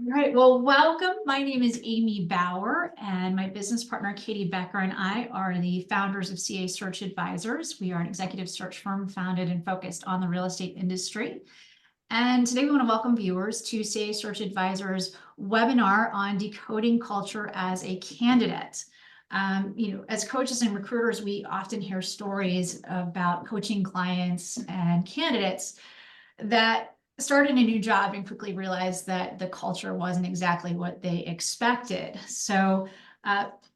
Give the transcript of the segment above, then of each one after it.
All right, well, welcome. My name is Amy Bauer, and my business partner, Katie Becker, and I are the founders of CA Search Advisors. We are an executive search firm founded and focused on the real estate industry. And today we want to welcome viewers to CA Search Advisors webinar on decoding culture as a candidate. As coaches and recruiters, we often hear stories about coaching clients and candidates that started a new job and quickly realized that the culture wasn't exactly what they expected. So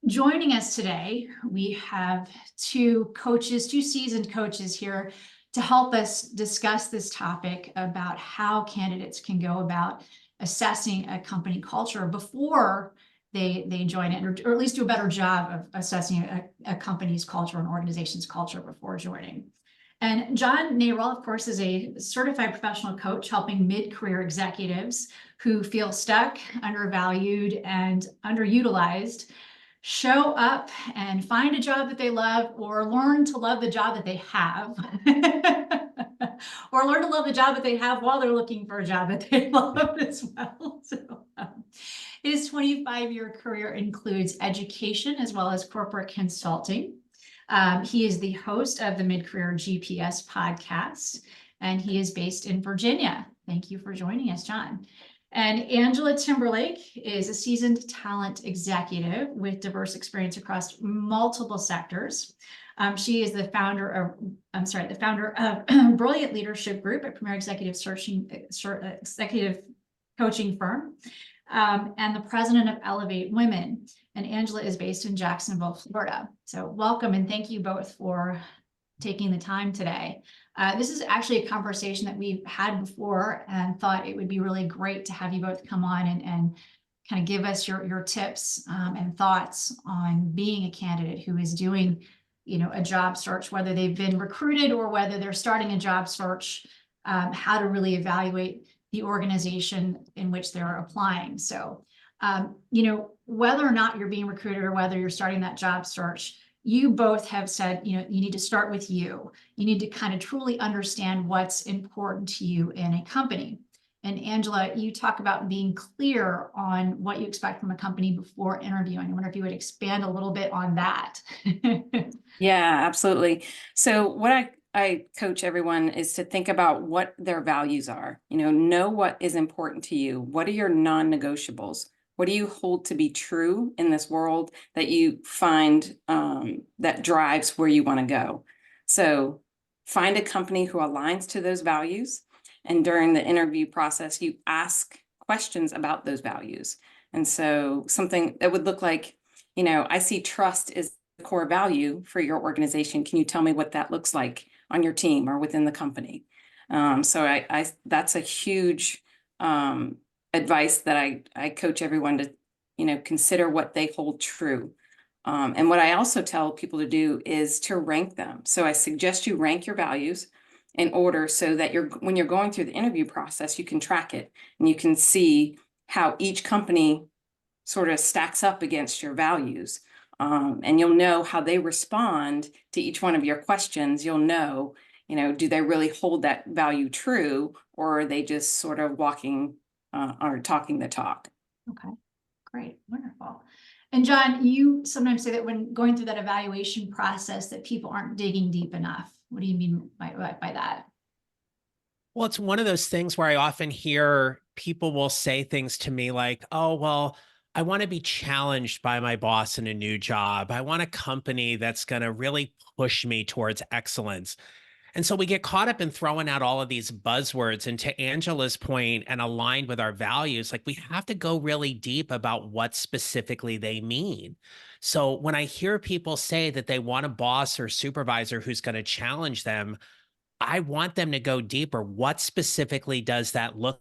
joining us today, we have two seasoned coaches here to help us discuss this topic about how candidates can go about assessing a company culture before they join it, or at least do a better job of assessing a company's culture, an organization's culture before joining. And John Narol, of course, is a certified professional coach helping mid-career executives who feel stuck, undervalued, and underutilized show up and find a job that they love, or learn to love the job that they have, or learn to love the job that they have while they're looking for a job that they love as well. His 25-year career includes education as well as corporate consulting. He is the host of the Mid-Career GPS podcast, and he is based in Virginia. Thank you for joining us, John. And Angela Timberlake is a seasoned talent executive with diverse experience across multiple sectors. She is the founder of Brilliant Leadership Group, a premier executive coaching firm, and the president of Elevate Women. And Angela is based in Jacksonville, Florida. So welcome, and thank you both for taking the time today. This is actually a conversation that we've had before, and thought it would be really great to have you both come on and kind of give us your tips and thoughts on being a candidate who is doing, a job search, whether they've been recruited or whether they're starting a job search, how to really evaluate the organization in which they're applying. So, whether or not you're being recruited or whether you're starting that job search, you both have said, you need to start with you. You need to kind of truly understand what's important to you in a company. And Angela, you talk about being clear on what you expect from a company before interviewing. I wonder if you would expand a little bit on that. Yeah, absolutely. So what I coach everyone is to think about what their values are. Know what is important to you. What are your non-negotiables? What do you hold to be true in this world that you find that drives where you want to go? So find a company who aligns to those values. And during the interview process, you ask questions about those values. And so something that would look like, I see trust is the core value for your organization. Can you tell me what that looks like on your team or within the company? So I that's a huge advice that I coach everyone to, consider what they hold true. And what I also tell people to do is to rank them. So I suggest you rank your values in order so that when you're going through the interview process, you can track it and you can see how each company sort of stacks up against your values. And you'll know how they respond to each one of your questions. You'll know, do they really hold that value true, or are they just sort of walking or talking the talk? Okay, great, wonderful. And John, you sometimes say that when going through that evaluation process that people aren't digging deep enough. What do you mean by that? Well, it's one of those things where I often hear people will say things to me like, oh, well, I want to be challenged by my boss in a new job. I want a company that's going to really push me towards excellence. And so we get caught up in throwing out all of these buzzwords. And to Angela's point, and aligned with our values, like we have to go really deep about what specifically they mean. So when I hear people say that they want a boss or supervisor who's going to challenge them, I want them to go deeper. What specifically does that look?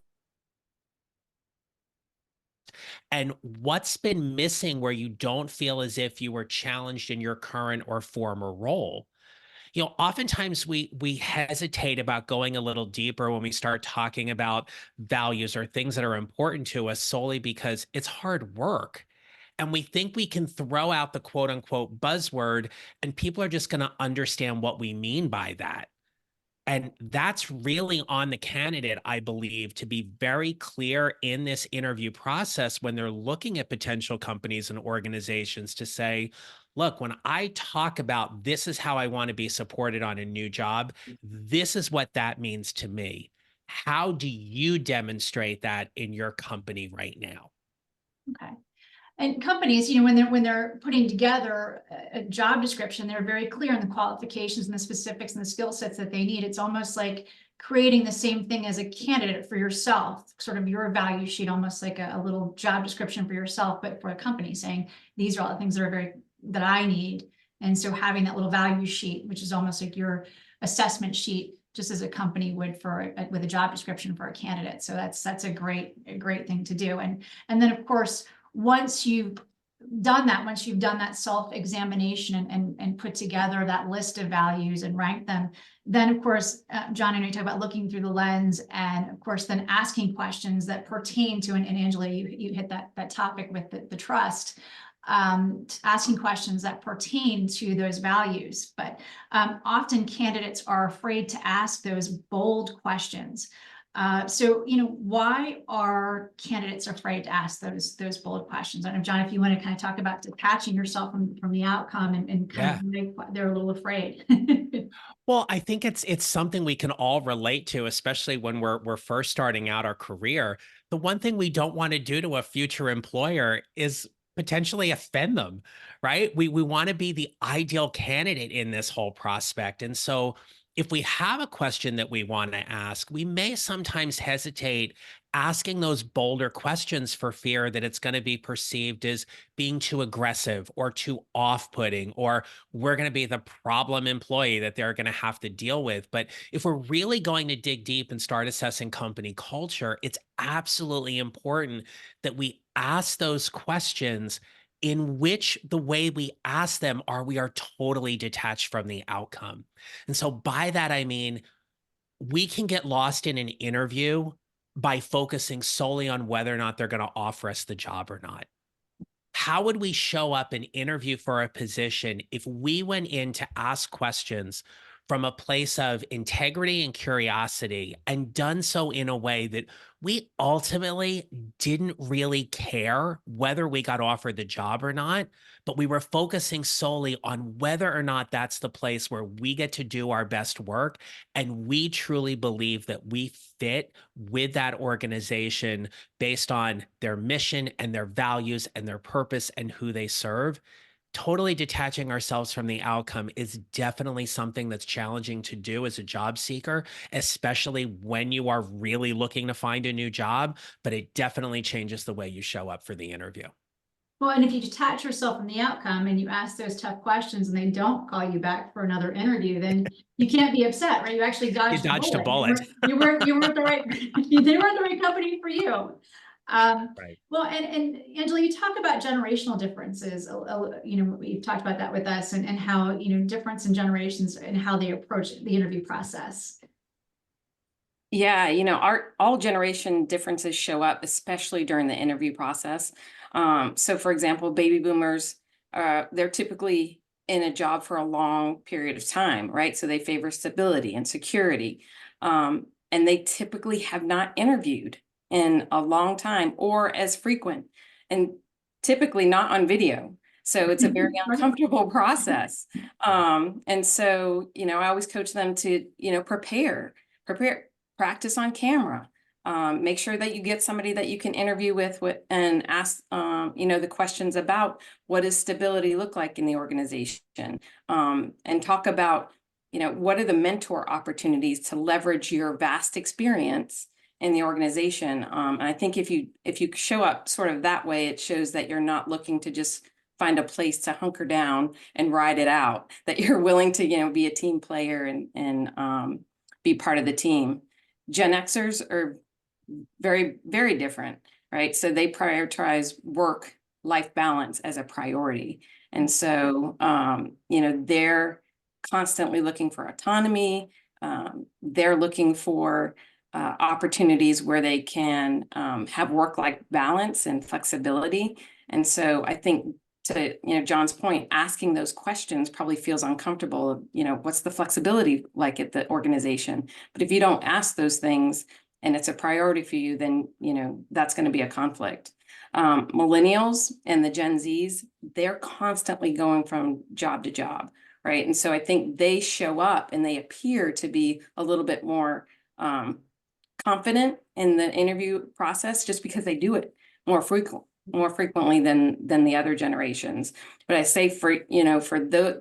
And what's been missing where you don't feel as if you were challenged in your current or former role? Oftentimes we hesitate about going a little deeper when we start talking about values or things that are important to us solely because it's hard work. And we think we can throw out the quote unquote buzzword and people are just going to understand what we mean by that. And that's really on the candidate, I believe, to be very clear in this interview process when they're looking at potential companies and organizations to say, look, when I talk about this is how I want to be supported on a new job, this is what that means to me. How do you demonstrate that in your company right now? Okay. And companies, when they're putting together a job description, they're very clear on the qualifications and the specifics and the skill sets that they need. It's almost like creating the same thing as a candidate for yourself, sort of your value sheet, almost like a little job description for yourself, but for a company saying, these are all the things that I need. And so having that little value sheet, which is almost like your assessment sheet, just as a company would with a job description for a candidate. So that's a great thing to do. And then of course, once you've done that self-examination and put together that list of values and rank them, then of course, John and I talk about looking through the lens, and of course, then asking questions that pertain to, and Angela, you hit that topic with the trust, asking questions that pertain to those values. But often candidates are afraid to ask those bold questions. So, why are candidates afraid to ask those bold questions? I don't know, John, if you want to kind of talk about detaching yourself from the outcome and kind of they're a little afraid. Well, I think it's something we can all relate to, especially when we're first starting out our career. The one thing we don't want to do to a future employer is potentially offend them, right? We want to be the ideal candidate in this whole prospect. And so if we have a question that we want to ask, we may sometimes hesitate asking those bolder questions for fear that it's going to be perceived as being too aggressive or too off-putting, or we're going to be the problem employee that they're going to have to deal with. But if we're really going to dig deep and start assessing company culture, it's absolutely important that we ask those questions in which the way we ask them we are totally detached from the outcome. And so by that, I mean, we can get lost in an interview by focusing solely on whether or not they're going to offer us the job or not. How would we show up and interview for a position if we went in to ask questions from a place of integrity and curiosity, and done so in a way that we ultimately didn't really care whether we got offered the job or not, but we were focusing solely on whether or not that's the place where we get to do our best work, and we truly believe that we fit with that organization based on their mission and their values and their purpose and who they serve. Totally detaching ourselves from the outcome is definitely something that's challenging to do as a job seeker, especially when you are really looking to find a new job, but it definitely changes the way you show up for the interview. Well, and if you detach yourself from the outcome and you ask those tough questions and they don't call you back for another interview, then you can't be upset, right? You actually dodged a a bullet. You weren't the right, they weren't the right company for you. Right. Well, and Angela, you talk about generational differences. We've talked about that with us, and how, difference in generations and how they approach the interview process. Yeah, all generation differences show up, especially during the interview process. So for example, baby boomers, they're typically in a job for a long period of time, right? So they favor stability and security. And they typically have not interviewed in a long time or as frequent, and typically not on video. So it's a very uncomfortable process. And so, I always coach them to, prepare, practice on camera. Make sure that you get somebody that you can interview with and ask, the questions about what does stability look like in the organization, and talk about, what are the mentor opportunities to leverage your vast experience in the organization. And I think if you show up sort of that way, it shows that you're not looking to just find a place to hunker down and ride it out, that you're willing to, be a team player and be part of the team. Gen Xers are very, very different, right? So they prioritize work-life balance as a priority. And so, they're constantly looking for autonomy. They're looking for opportunities where they can have work-life balance and flexibility. And so I think to, John's point, asking those questions probably feels uncomfortable. What's the flexibility like at the organization? But if you don't ask those things and it's a priority for you, then, that's going to be a conflict. Millennials and the Gen Zs, they're constantly going from job to job, right? And so I think they show up and they appear to be a little bit more confident in the interview process just because they do it more frequently than the other generations. But I say for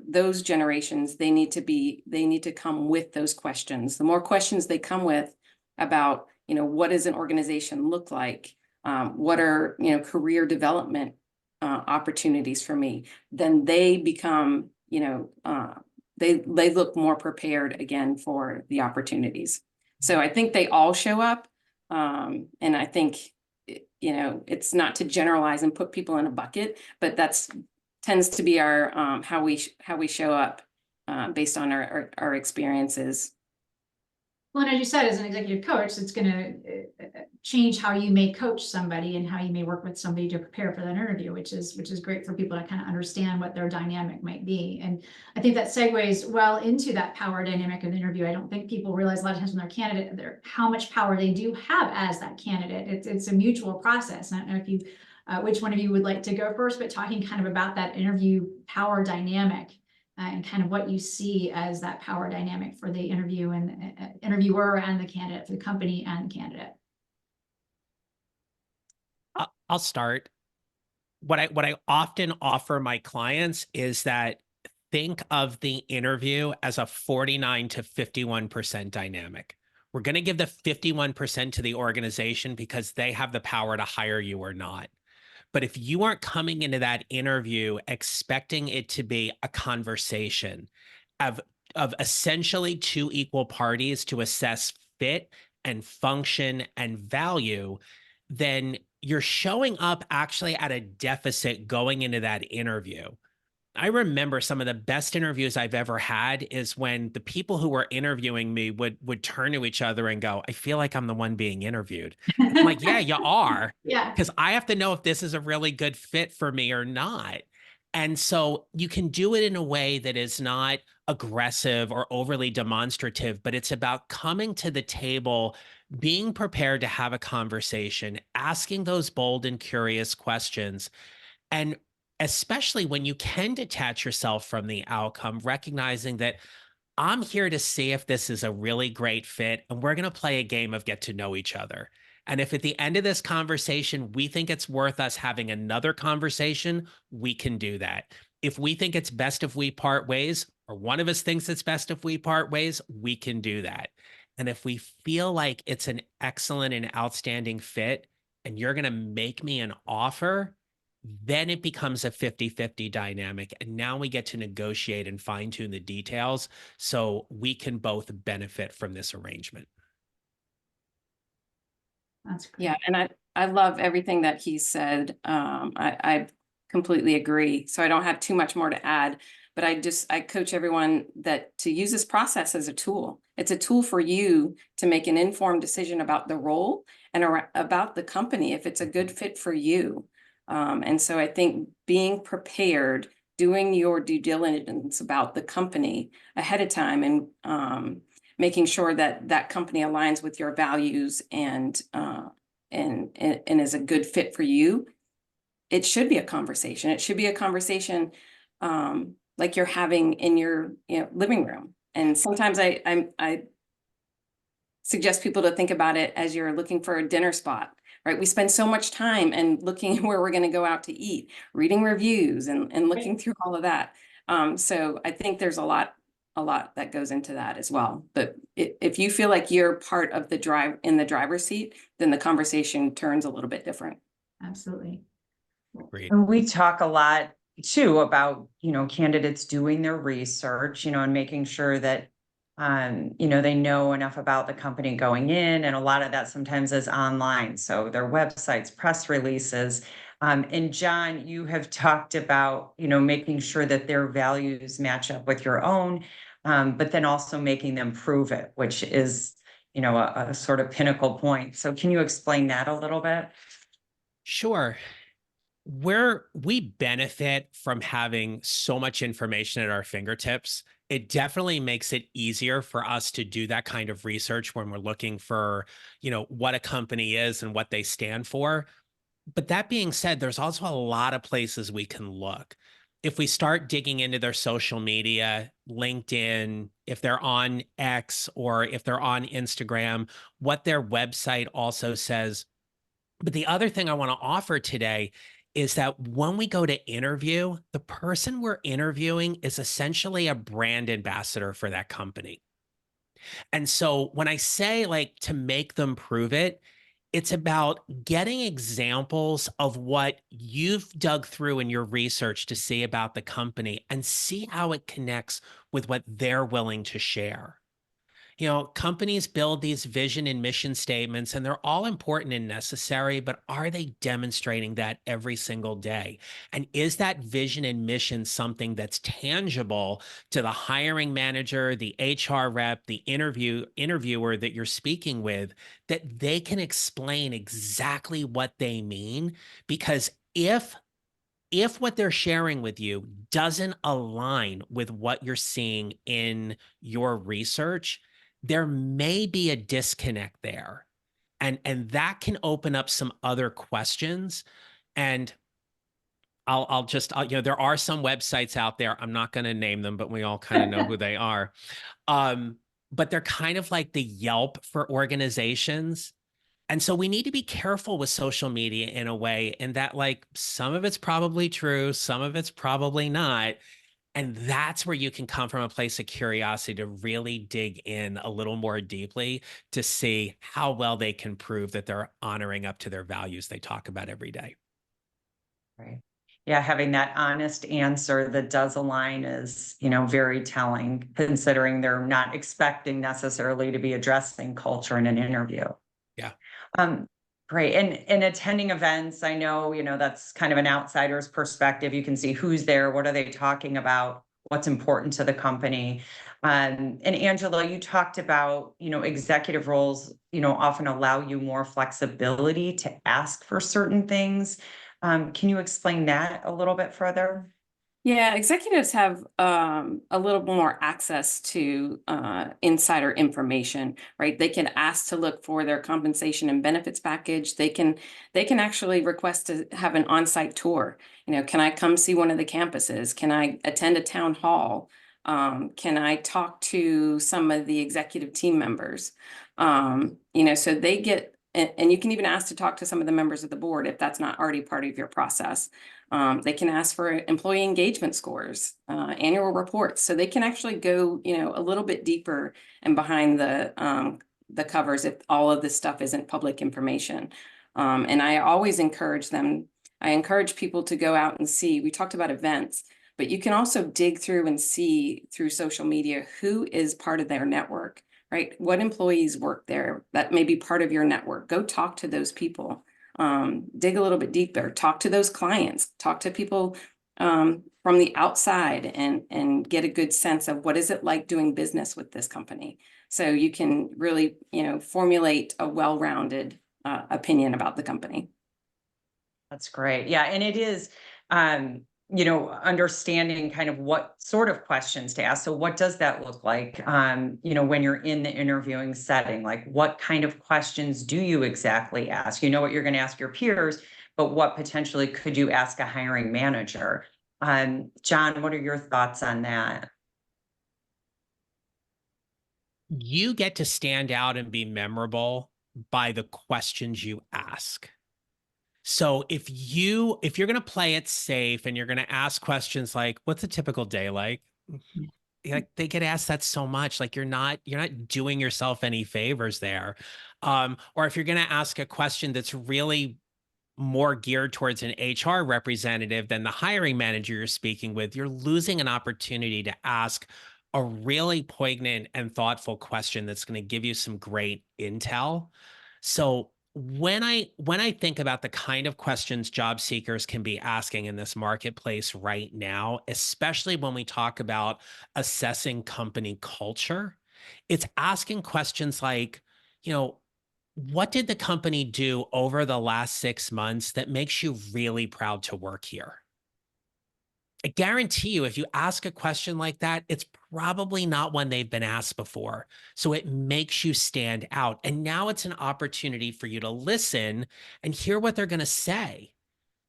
those generations, they need to come with those questions. The more questions they come with about what does an organization look like, what are career development opportunities for me, then they become they look more prepared again for the opportunities. So I think they all show up, and I think it's not to generalize and put people in a bucket, but that's tends to be our how we show up based on our experiences. Well, and as you said, as an executive coach, it's going to change how you may coach somebody and how you may work with somebody to prepare for that interview, which is great for people to kind of understand what their dynamic might be. And I think that segues well into that power dynamic of the interview. I don't think people realize a lot of times when they're candidate, how much power they do have as that candidate. It's a mutual process. I don't know if you, which one of you would like to go first, but talking kind of about that interview power dynamic. And kind of what you see as that power dynamic for the interview and interviewer and the candidate, for the company and the candidate. I'll start. What I often offer my clients is that think of the interview as a 49 to 51% dynamic. We're going to give the 51% to the organization because they have the power to hire you or not. But if you aren't coming into that interview expecting it to be a conversation of essentially two equal parties to assess fit and function and value, then you're showing up actually at a deficit going into that interview. I remember some of the best interviews I've ever had is when the people who were interviewing me would turn to each other and go, I feel like I'm the one being interviewed. I'm like, yeah, you are. Yeah. Because I have to know if this is a really good fit for me or not. And so you can do it in a way that is not aggressive or overly demonstrative, but it's about coming to the table, being prepared to have a conversation, asking those bold and curious questions, and especially when you can detach yourself from the outcome, recognizing that I'm here to see if this is a really great fit, and we're going to play a game of get to know each other. And if at the end of this conversation, we think it's worth us having another conversation, we can do that. If we think it's best if we part ways, or one of us thinks it's best if we part ways, we can do that. And if we feel like it's an excellent and outstanding fit, and you're going to make me an offer, then it becomes a 50-50 dynamic. And now we get to negotiate and fine tune the details so we can both benefit from this arrangement. That's great. Yeah, and I love everything that he said. I completely agree. So I don't have too much more to add, but I coach everyone that to use this process as a tool. It's a tool for you to make an informed decision about the role and about the company, if it's a good fit for you. And so I think being prepared, doing your due diligence about the company ahead of time, and making sure that that company aligns with your values and is a good fit for you. It should be a conversation. It should be a conversation like you're having in your living room. And sometimes I suggest people to think about it as you're looking for a dinner spot. Right. We spend so much time and looking where we're going to go out to eat, reading reviews and looking through all of that. So I think there's a lot that goes into that as well. But if you feel like you're part of the driver's seat, then the conversation turns a little bit different. Absolutely. Great. And we talk a lot too about, candidates doing their research, and making sure that they know enough about the company going in, and a lot of that sometimes is online. So their websites, press releases. And John, you have talked about, making sure that their values match up with your own, but then also making them prove it, which is, a sort of pinnacle point. So can you explain that a little bit? Sure. we benefit from having so much information at our fingertips. It definitely makes it easier for us to do that kind of research when we're looking for, what a company is and what they stand for. But that being said, there's also a lot of places we can look. If we start digging into their social media, LinkedIn, if they're on X or if they're on Instagram, what their website also says. But the other thing I want to offer today is that when we go to interview, the person we're interviewing is essentially a brand ambassador for that company. And so when I say like to make them prove it, it's about getting examples of what you've dug through in your research to see about the company and see how it connects with what they're willing to share. Companies build these vision and mission statements, and they're all important and necessary, but are they demonstrating that every single day? And is that vision and mission something that's tangible to the hiring manager, the HR rep, the interviewer that you're speaking with, that they can explain exactly what they mean? Because if what they're sharing with you doesn't align with what you're seeing in your research, there may be a disconnect there. And that can open up some other questions. And there are some websites out there. I'm not going to name them, but we all kind of know who they are. But they're kind of like the Yelp for organizations. And so we need to be careful with social media in a way, in that like some of it's probably true, some of it's probably not. And that's where you can come from a place of curiosity to really dig in a little more deeply to see how well they can prove that they're honoring up to their values they talk about every day. Right. Yeah, having that honest answer that does align is, very telling, considering they're not expecting necessarily to be addressing culture in an interview. Yeah. Um, great. And in attending events, I know, that's kind of an outsider's perspective. You can see who's there, what are they talking about, what's important to the company. And Angela, you talked about, executive roles, often allow you more flexibility to ask for certain things. Can you explain that a little bit further? Yeah, executives have a little more access to insider information, right? They can ask to look for their compensation and benefits package. They can actually request to have an on-site tour. Can I come see one of the campuses? Can I attend a town hall? Can I talk to some of the executive team members? So they get, and you can even ask to talk to some of the members of the board if that's not already part of your process. They can ask for employee engagement scores, annual reports, so they can actually go, a little bit deeper and behind the covers if all of this stuff isn't public information. And I always encourage them. I encourage people to go out and see. We talked about events, but you can also dig through and see through social media who is part of their network, right? What employees work there that may be part of your network. Go talk to those people. Dig a little bit deeper, talk to those clients, talk to people from the outside and get a good sense of what is it like doing business with this company. So you can really, formulate a well-rounded opinion about the company. That's great. Yeah. And it is, understanding kind of what sort of questions to ask. So what does that look like, when you're in the interviewing setting? Like what kind of questions do you exactly ask? You know what you're going to ask your peers, but what potentially could you ask a hiring manager? John, what are your thoughts on that? You get to stand out and be memorable by the questions you ask. So if you're going to play it safe and you're going to ask questions like, what's a typical day like? Like they get asked that so much, like you're not doing yourself any favors there. Or if you're going to ask a question that's really more geared towards an HR representative than the hiring manager you're speaking with, you're losing an opportunity to ask a really poignant and thoughtful question that's going to give you some great intel. So when I think about the kind of questions job seekers can be asking in this marketplace right now, especially when we talk about assessing company culture, it's asking questions like, you know, what did the company do over the last 6 months that makes you really proud to work here? I guarantee you, if you ask a question like that, it's probably not one they've been asked before. So it makes you stand out. And now it's an opportunity for you to listen and hear what they're going to say.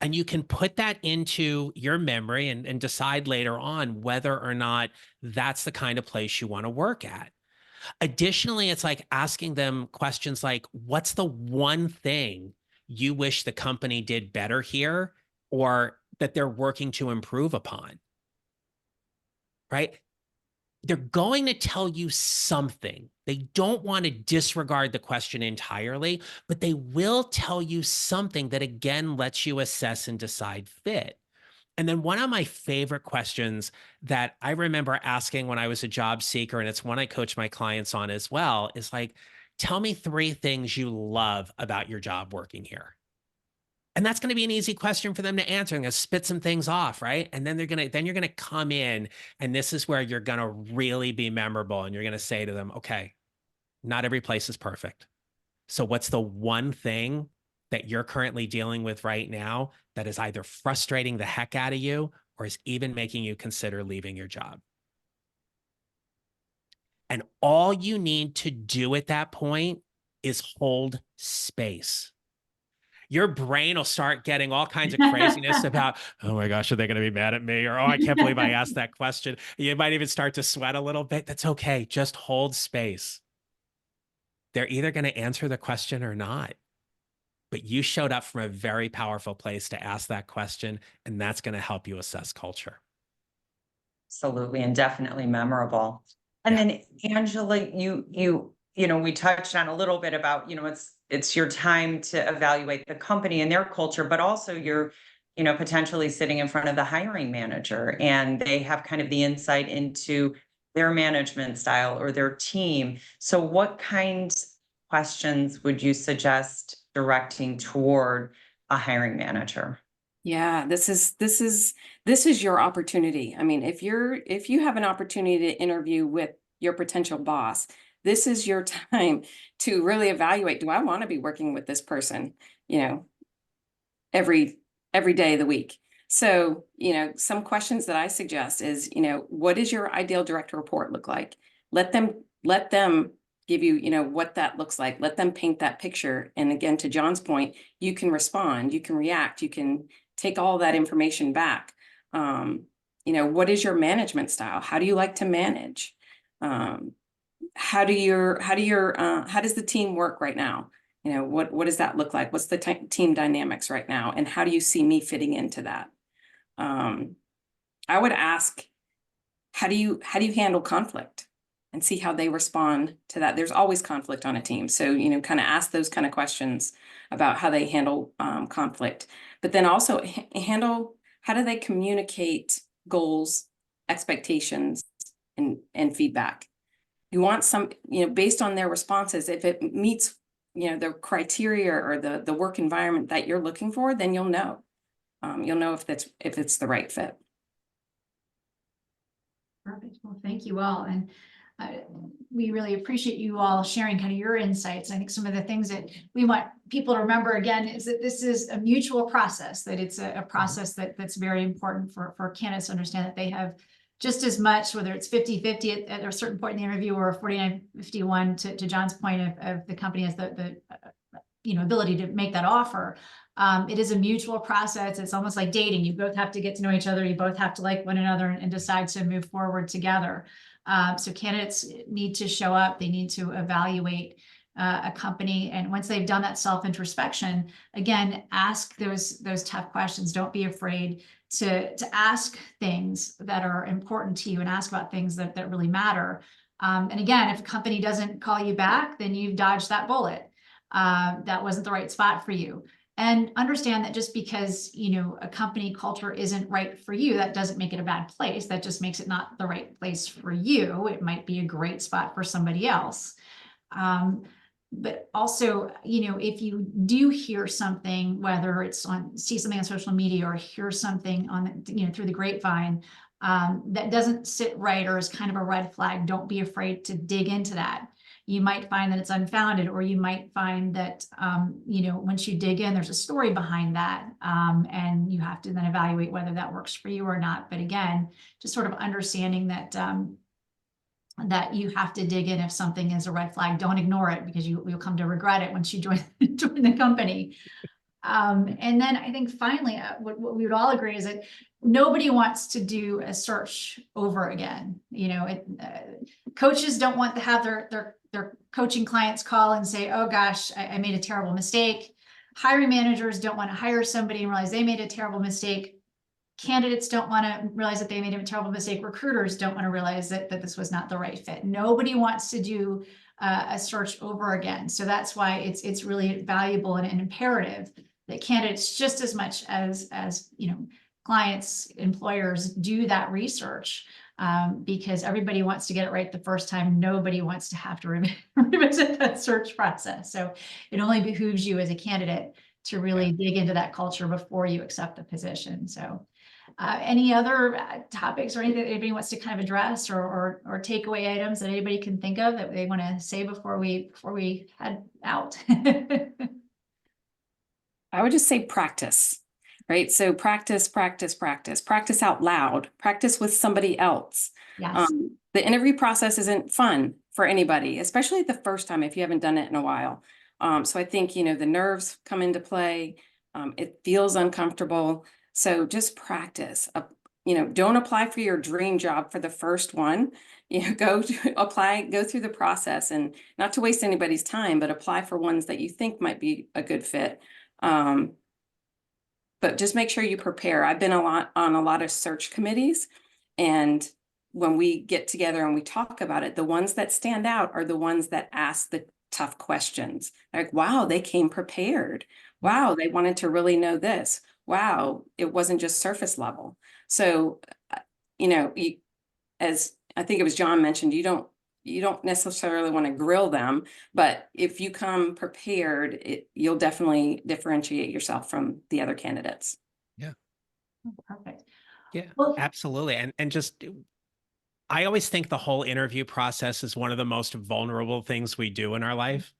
And you can put that into your memory and decide later on whether or not that's the kind of place you want to work at. Additionally, it's like asking them questions like, what's the one thing you wish the company did better here or that they're working to improve upon? Right? They're going to tell you something. They don't want to disregard the question entirely, but they will tell you something that again lets you assess and decide fit. And then one of my favorite questions that I remember asking when I was a job seeker, and it's one I coach my clients on as well, is like, tell me 3 things you love about your job working here. And that's going to be an easy question for them to answer. I'm going to spit some things off, right? And then you're going to come in, and this is where you're going to really be memorable. And you're going to say to them, okay, not every place is perfect. So what's the one thing that you're currently dealing with right now that is either frustrating the heck out of you or is even making you consider leaving your job? And all you need to do at that point is hold space. Your brain will start getting all kinds of craziness about, oh my gosh, are they going to be mad at me? Or, oh, I can't believe I asked that question. You might even start to sweat a little bit. That's okay. Just hold space. They're either going to answer the question or not. But you showed up from a very powerful place to ask that question, and that's going to help you assess culture. Absolutely, and definitely memorable. And Yeah. then Angela, we touched on a little bit about, it's your time to evaluate the company and their culture, but also you're, potentially sitting in front of the hiring manager and they have kind of the insight into their management style or their team. So what kinds of questions would you suggest directing toward a hiring manager? Yeah, this is your opportunity. I mean, if you have an opportunity to interview with your potential boss, this is your time to really evaluate, do I want to be working with this person, you know, every day of the week? So, some questions that I suggest is, what does your ideal direct report look like? Let them give you, what that looks like. Let them paint that picture. And again, to John's point, you can respond, you can react, you can take all that information back. What is your management style? How do you like to manage? How does the team work right now? What does that look like? What's the team dynamics right now? And how do you see me fitting into that? I would ask, how do you handle conflict? And see how they respond to that. There's always conflict on a team. So, kind of ask those kind of questions about how they handle conflict. But then also handle, how do they communicate goals, expectations, and feedback? You want some, based on their responses, if it meets, the criteria or the work environment that you're looking for, then you'll know. You'll know if it's the right fit. Perfect. Well, thank you all. And we really appreciate you all sharing kind of your insights. I think some of the things that we want people to remember again is that this is a mutual process, that it's a process that's very important for candidates to understand that they have just as much, whether it's 50-50 at a certain point in the interview or 49-51 to John's point of the company has the ability to make that offer. It is a mutual process. It's almost like dating. You both have to get to know each other. You both have to like one another and decide to move forward together. So candidates need to show up. They need to evaluate a company. And once they've done that self-introspection, again, ask those tough questions. Don't be afraid to ask things that are important to you and ask about things that really matter. And again, if a company doesn't call you back, then you've dodged that bullet. That wasn't the right spot for you. And understand that just because, a company culture isn't right for you, that doesn't make it a bad place. That just makes it not the right place for you. It might be a great spot for somebody else. But also, if you do hear something, whether it's see something on social media or hear something on, through the grapevine, that doesn't sit right or is kind of a red flag, don't be afraid to dig into that. you might find that it's unfounded, or you might find that, once you dig in, there's a story behind that. And you have to then evaluate whether that works for you or not. But again, just sort of understanding that, that you have to dig in if something is a red flag. Don't ignore it, because you'll come to regret it once you join the company. And then I think finally, what we would all agree is that nobody wants to do a search over again. Coaches don't want to have their coaching clients call and say, oh gosh, I made a terrible mistake. Hiring managers don't want to hire somebody and realize they made a terrible mistake. Candidates don't want to realize that they made a terrible mistake. Recruiters don't want to realize that this was not the right fit. Nobody wants to do a search over again. So that's why it's really valuable and imperative that candidates, just as much as clients, employers, do that research, because everybody wants to get it right the first time. Nobody wants to have to revisit that search process. So it only behooves you as a candidate to really dig into that culture before you accept the position. So any other topics or anything that anybody wants to kind of address, or takeaway items that anybody can think of that they want to say before we head out? I would just say practice, right? So practice out loud, practice with somebody else. Yes. The interview process isn't fun for anybody, especially the first time if you haven't done it in a while. So I think, the nerves come into play. It feels uncomfortable. So just practice. Don't apply for your dream job for the first one. Go through the process, and not to waste anybody's time, but apply for ones that you think might be a good fit. But just make sure you prepare. I've been on a lot of search committees, and when we get together and we talk about it, the ones that stand out are the ones that ask the tough questions. Like, wow, they came prepared. Wow, they wanted to really know this. Wow, it wasn't just surface level. So, as I think it was John mentioned, you don't necessarily want to grill them, but if you come prepared, you'll definitely differentiate yourself from the other candidates. Yeah. Perfect. Yeah, Well, absolutely. And just, I always think the whole interview process is one of the most vulnerable things we do in our life.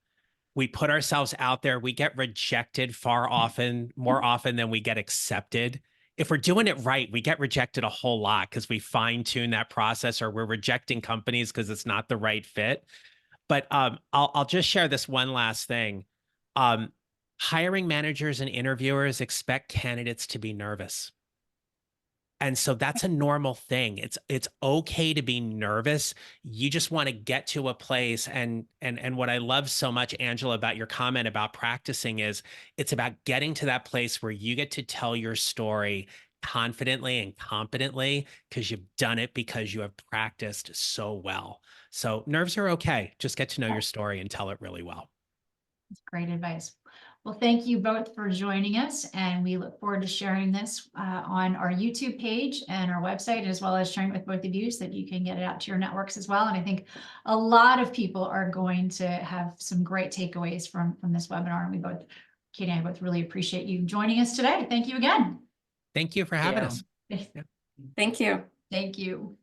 We put ourselves out there, we get rejected more often than we get accepted. If we're doing it right, we get rejected a whole lot because we fine tune that process, or we're rejecting companies because it's not the right fit. But I'll just share this one last thing. Hiring managers and interviewers expect candidates to be nervous. And so that's a normal thing. It's okay to be nervous. You just want to get to a place, and what I love so much, Angela, about your comment about practicing is it's about getting to that place where you get to tell your story confidently and competently because you've done it, because you have practiced so well. So nerves are okay. Just get to know your story and tell it really well. that's great advice. Well, thank you both for joining us, and we look forward to sharing this on our YouTube page and our website, as well as sharing it with both of you so that you can get it out to your networks as well. And I think a lot of people are going to have some great takeaways from this webinar. And Katie and I both really appreciate you joining us today. Thank you again. Thank you for having us. Thank you. Thank you.